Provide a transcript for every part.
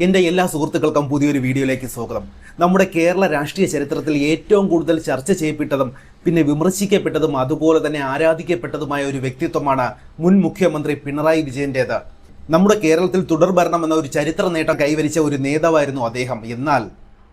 എൻ്റെ എല്ലാ സുഹൃത്തുക്കൾക്കും പുതിയൊരു വീഡിയോയിലേക്ക് സ്വാഗതം. നമ്മുടെ കേരള രാഷ്ട്രീയ ചരിത്രത്തിൽ ഏറ്റവും കൂടുതൽ ചർച്ച ചെയ്യപ്പെട്ടതും പിന്നെ വിമർശിക്കപ്പെട്ടതും അതുപോലെ തന്നെ ആരാധിക്കപ്പെട്ടതുമായ ഒരു വ്യക്തിത്വമാണ് മുൻ മുഖ്യമന്ത്രി പിണറായി വിജയൻ്റേത്. നമ്മുടെ കേരളത്തിൽ തുടർഭരണം എന്ന ഒരു ചരിത്ര നേട്ടം കൈവരിച്ച ഒരു നേതാവായിരുന്നു അദ്ദേഹം. എന്നാൽ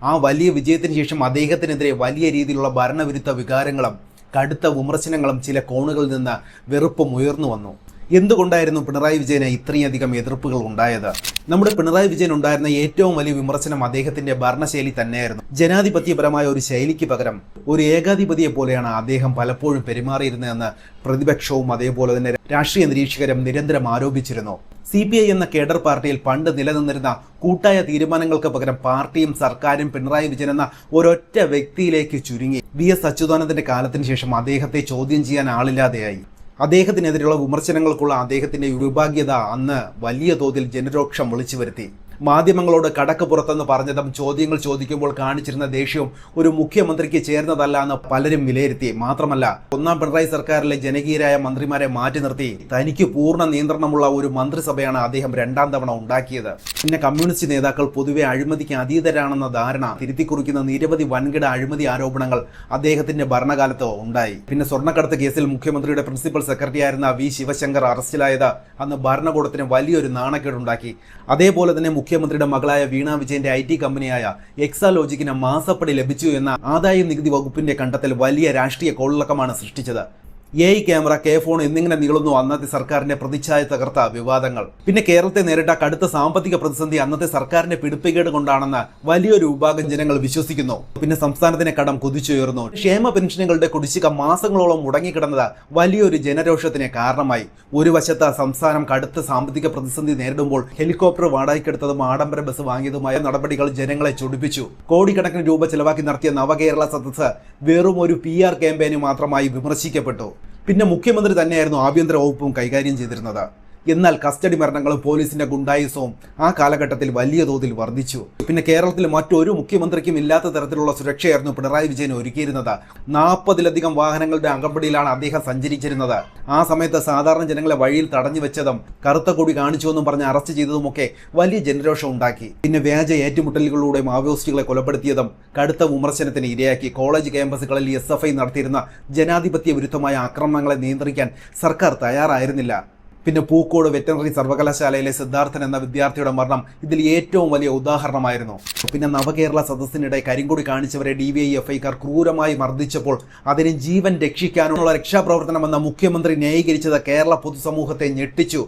ആ വലിയ വിജയത്തിന് ശേഷം അദ്ദേഹത്തിനെതിരെ വലിയ രീതിയിലുള്ള ഭരണവിരുദ്ധ വികാരങ്ങളും കടുത്ത വിമർശനങ്ങളും ചില കോണുകളിൽ നിന്ന് വെറുപ്പും ഉയർന്നു വന്നു. എന്തുകൊണ്ടായിരുന്നു പിണറായി വിജയന് ഇത്രയധികം എതിർപ്പുകൾ ഉണ്ടായത്? നമ്മുടെ പിണറായി വിജയൻ ഉണ്ടായിരുന്ന ഏറ്റവും വലിയ വിമർശനം അദ്ദേഹത്തിന്റെ ഭരണശൈലി തന്നെയായിരുന്നു. ജനാധിപത്യപരമായ ഒരു ശൈലിക്ക് പകരം ഒരു ഏകാധിപതിയെ പോലെയാണ് അദ്ദേഹം പലപ്പോഴും പെരുമാറിയിരുന്നതെന്ന് പ്രതിപക്ഷവും അതേപോലെ തന്നെ രാഷ്ട്രീയ നിരീക്ഷകരും നിരന്തരം ആരോപിച്ചിരുന്നു. CPI എന്ന കേഡർ പാർട്ടിയിൽ പണ്ട് നിലനിന്നിരുന്ന കൂട്ടായ തീരുമാനങ്ങൾക്ക് പകരം പാർട്ടിയും സർക്കാരും പിണറായി വിജയൻ എന്ന ഒരൊറ്റ വ്യക്തിയിലേക്ക് ചുരുങ്ങി. VS അച്യുതാനന്ദന്റെ കാലത്തിന് ശേഷം അദ്ദേഹത്തെ ചോദ്യം ചെയ്യാൻ ആളില്ലാതെയായി. അദ്ദേഹത്തിനെതിരെയുള്ള വിമർശനങ്ങൾക്കുള്ള അദ്ദേഹത്തിന്റെ വിഭാഗ്യത അന്ന് വലിയ തോതിൽ ജനരോക്ഷം വിളിച്ചു വരുത്തി. മാധ്യമങ്ങളോട് കടക്ക് പുറത്തെന്ന് പറഞ്ഞതും ചോദ്യങ്ങൾ ചോദിക്കുമ്പോൾ കാണിച്ചിരുന്ന ദേഷ്യവും ഒരു മുഖ്യമന്ത്രിക്ക് ചേർന്നതല്ല എന്ന് പലരും വിലയിരുത്തി. മാത്രമല്ല, ഒന്നാം പിണറായി സർക്കാരിലെ ജനകീയരായ മന്ത്രിമാരെ മാറ്റി നിർത്തി തനിക്ക് പൂർണ്ണ നിയന്ത്രണമുള്ള ഒരു മന്ത്രിസഭയാണ് അദ്ദേഹം രണ്ടാം തവണ ഉണ്ടാക്കിയത്. പിന്നെ കമ്മ്യൂണിസ്റ്റ് നേതാക്കൾ പൊതുവെ അഴിമതിക്ക് അതീതരാണെന്ന ധാരണ തിരുത്തിക്കുറിക്കുന്ന നിരവധി വൻകിട അഴിമതി ആരോപണങ്ങൾ അദ്ദേഹത്തിന്റെ ഭരണകാലത്ത് ഉണ്ടായി. പിന്നെ സ്വർണ്ണക്കടത്ത് കേസിൽ മുഖ്യമന്ത്രിയുടെ പ്രിൻസിപ്പൽ സെക്രട്ടറി ആയിരുന്ന V ശിവശങ്കർ അറസ്റ്റിലായത് അന്ന് ഭരണകൂടത്തിന് വലിയൊരു നാണക്കേടുണ്ടാക്കി. അതേപോലെ തന്നെ മുഖ്യമന്ത്രിയുടെ മകളായ വീണ വിജയന്റെ IT കമ്പനിയായ എക്സാലോജിക്കിന് മാസപ്പടി ലഭിച്ചു എന്ന ആദായ നികുതി വകുപ്പിന്റെ കണ്ടെത്തൽ വലിയ രാഷ്ട്രീയ കോളിളക്കമാണ് സൃഷ്ടിച്ചത്. AI ക്യാമറ, K-ഫോൺ എന്നിങ്ങനെ നീളുന്നു അന്നത്തെ സർക്കാരിന്റെ പ്രതിച്ഛായ തകർത്ത വിവാദങ്ങൾ. പിന്നെ കേരളത്തെ നേരിട്ട കടുത്ത സാമ്പത്തിക പ്രതിസന്ധി അന്നത്തെ സർക്കാരിന്റെ പിടിപ്പുകേട് കൊണ്ടാണെന്ന് വലിയൊരു വിഭാഗം ജനങ്ങൾ വിശ്വസിക്കുന്നു. പിന്നെ സംസ്ഥാനത്തിന്റെ കടം കുതിച്ചുയർന്നു. ക്ഷേമ പെൻഷനുകളുടെ കുടിശ്ശിക മാസങ്ങളോളം മുടങ്ങിക്കിടന്നത് വലിയൊരു ജനരോഷത്തിന് കാരണമായി. ഒരു വശത്ത് സംസ്ഥാനം കടുത്ത സാമ്പത്തിക പ്രതിസന്ധി നേരിടുമ്പോൾ ഹെലികോപ്റ്റർ വാടകയ്ക്കെടുത്തതും ആഡംബര ബസ് വാങ്ങിയതുമായ നടപടികൾ ജനങ്ങളെ ചൊടിപ്പിച്ചു. കോടിക്കണക്കിന് രൂപ ചെലവാക്കി നടത്തിയ നവകേരള സദസ്സ് വെറും ഒരു PR ക്യാമ്പയിന് മാത്രമായി വിമർശിക്കപ്പെട്ടു. പിന്നെ മുഖ്യമന്ത്രി തന്നെയായിരുന്നു ആഭ്യന്തര വകുപ്പും കൈകാര്യം ചെയ്തിരുന്നത്. എന്നാൽ കസ്റ്റഡി മരണങ്ങളും പോലീസിന്റെ ഗുണ്ടായുസവും ആ കാലഘട്ടത്തിൽ വലിയ തോതിൽ വർദ്ധിച്ചു. പിന്നെ കേരളത്തിൽ മറ്റൊരു മുഖ്യമന്ത്രിക്കും ഇല്ലാത്ത തരത്തിലുള്ള സുരക്ഷയായിരുന്നു പിണറായി വിജയൻ ഒരുക്കിയിരുന്നത്. 40-ലധികം വാഹനങ്ങളുടെ അകമ്പടിയിലാണ് അദ്ദേഹം സഞ്ചരിച്ചിരുന്നത്. ആ സമയത്ത് സാധാരണ ജനങ്ങളെ വഴിയിൽ തടഞ്ഞു വെച്ചതും കറുത്ത കൊടി കാണിച്ചുവെന്നും പറഞ്ഞ് അറസ്റ്റ് ചെയ്തതുമൊക്കെ വലിയ ജനരോഷം ഉണ്ടാക്കി. പിന്നെ വ്യാജ ഏറ്റുമുട്ടലുകളിലൂടെ മാവോയിസ്റ്റുകളെ കൊലപ്പെടുത്തിയതും കടുത്ത വിമർശനത്തിന് ഇരയാക്കി. കോളേജ് ക്യാമ്പസുകളിൽ SFI നടത്തിയിരുന്ന ജനാധിപത്യ വിരുദ്ധമായ ആക്രമണങ്ങളെ നിയന്ത്രിക്കാൻ സർക്കാർ തയ്യാറായിരുന്നില്ല. പിന്നെ പൂക്കോട് വെറ്ററിനറി സർവകലാശാലയിലെ സിദ്ധാർത്ഥൻ എന്ന വിദ്യാർത്ഥിയുടെ മരണം ഇതിൽ ഏറ്റവും വലിയ ഉദാഹരണമായിരുന്നു. പിന്നെ നവകേരള സദസ്സിനിടെ കരിങ്കൊടി കാണിച്ചവരെ DYFIക്കാർ ക്രൂരമായി മർദ്ദിച്ചപ്പോൾ അതിന് ജീവൻ രക്ഷിക്കാനുള്ള രക്ഷാപ്രവർത്തനമെന്ന മുഖ്യമന്ത്രി ന്യായീകരിച്ചത് കേരള പൊതുസമൂഹത്തെ ഞെട്ടിച്ചു.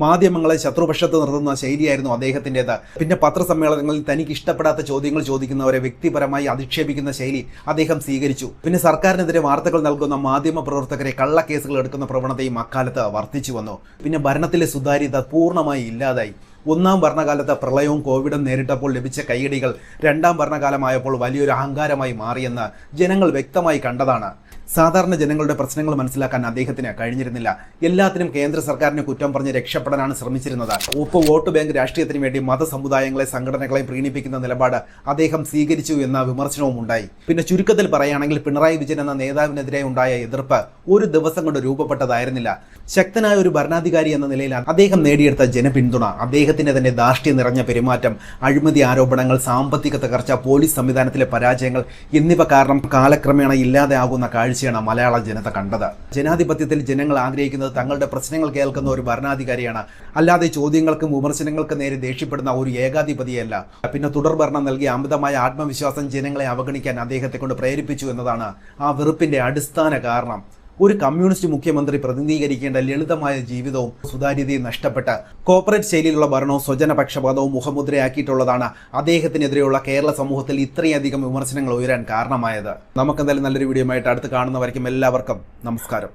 മാധ്യമങ്ങളെ ശത്രുപക്ഷത്ത് നിർത്തുന്ന ശൈലിയായിരുന്നു അദ്ദേഹത്തിൻ്റെത്. പിന്നെ പത്രസമ്മേളനങ്ങളിൽ തനിക്ക് ഇഷ്ടപ്പെടാത്ത ചോദ്യങ്ങൾ ചോദിക്കുന്നവരെ വ്യക്തിപരമായി അധിക്ഷേപിക്കുന്ന ശൈലി അദ്ദേഹം സ്വീകരിച്ചു. പിന്നെ സർക്കാരിനെതിരെ വാർത്തകൾ നൽകുന്ന മാധ്യമ പ്രവർത്തകരെ കള്ളക്കേസുകൾ എടുക്കുന്ന പ്രവണതയും അക്കാലത്ത് വർദ്ധിച്ചു വന്നു. പിന്നെ ഭരണത്തിലെ സുതാര്യത പൂർണ്ണമായി ഇല്ലാതായി. ഒന്നാം ഭരണകാലത്ത് പ്രളയവും കോവിഡും നേരിട്ടപ്പോൾ ലഭിച്ച കൈയടികൾ രണ്ടാം ഭരണകാലമായപ്പോൾ വലിയൊരു അഹങ്കാരമായി മാറിയെന്ന് ജനങ്ങൾ വ്യക്തമായി കണ്ടതാണ്. സാധാരണ ജനങ്ങളുടെ പ്രശ്നങ്ങൾ മനസ്സിലാക്കാൻ അദ്ദേഹത്തിന് കഴിഞ്ഞിരുന്നില്ല. എല്ലാത്തിനും കേന്ദ്ര സർക്കാരിനെ കുറ്റം പറഞ്ഞ് രക്ഷപ്പെടാനാണ് ശ്രമിച്ചിരുന്നത്. ഒപ്പം വോട്ട് ബാങ്ക് രാഷ്ട്രീയത്തിന് വേണ്ടി മതസമുദായങ്ങളെ സംഘടനകളെ പ്രീണിപ്പിക്കുന്ന നിലപാട് അദ്ദേഹം സ്വീകരിച്ചു എന്ന വിമർശനവും ഉണ്ടായി. പിന്നെ ചുരുക്കത്തിൽ പറയുകയാണെങ്കിൽ പിണറായി വിജയൻ എന്ന നേതാവിനെതിരെ ഉണ്ടായ എതിർപ്പ് ഒരു ദിവസം കൊണ്ട് രൂപപ്പെട്ടതായിരുന്നില്ല. ശക്തനായ ഒരു ഭരണാധികാരി എന്ന നിലയിൽ അദ്ദേഹം നേടിയെടുത്ത ജനപിന്തുണ, അദ്ദേഹത്തിന്റെ തന്നെ ധാർഷ്ട്യം നിറഞ്ഞ പെരുമാറ്റം, അഴിമതി ആരോപണങ്ങൾ, സാമ്പത്തിക തകർച്ച, പോലീസ് സംവിധാനത്തിലെ പരാജയങ്ങൾ എന്നിവ കാരണം കാലക്രമേണ ഇല്ലാതെയാകുന്ന കാഴ്ചയാണ് മലയാള ജനത കണ്ടത്. ജനാധിപത്യത്തിൽ ജനങ്ങൾ ആഗ്രഹിക്കുന്നത് തങ്ങളുടെ പ്രശ്നങ്ങൾ കേൾക്കുന്ന ഒരു ഭരണാധികാരിയാണ്, അല്ലാതെ ചോദ്യങ്ങൾക്കും വിമർശനങ്ങൾക്കും നേരെ ദേഷ്യപ്പെടുന്ന ഒരു ഏകാധിപതിയല്ല. പിന്നെ തുടർഭരണം നൽകിയ അമിതമായ ആത്മവിശ്വാസം ജനങ്ങളെ അവഗണിക്കാൻ അദ്ദേഹത്തെ കൊണ്ട് പ്രേരിപ്പിച്ചു എന്നതാണ് ആ വെറുപ്പിന്റെ അടിസ്ഥാന കാരണം. ഒരു കമ്മ്യൂണിസ്റ്റ് മുഖ്യമന്ത്രി പ്രതിനിധീകരിക്കേണ്ട ലളിതമായ ജീവിതവും സുതാര്യതയും നഷ്ടപ്പെട്ട് കോർപ്പറേറ്റ് ശൈലിയിലുള്ള ഭരണവും സ്വജനപക്ഷപാതവും മുഖമുദ്രയാക്കിയിട്ടുള്ളതാണ് അദ്ദേഹത്തിനെതിരെയുള്ള കേരള സമൂഹത്തിൽ ഇത്രയധികം വിമർശനങ്ങൾ ഉയരാൻ കാരണമായത്. നമുക്കെന്തായാലും നല്ലൊരു വീഡിയോ ആയിട്ട് അടുത്ത് കാണുന്നവരേക്കും എല്ലാവർക്കും നമസ്കാരം.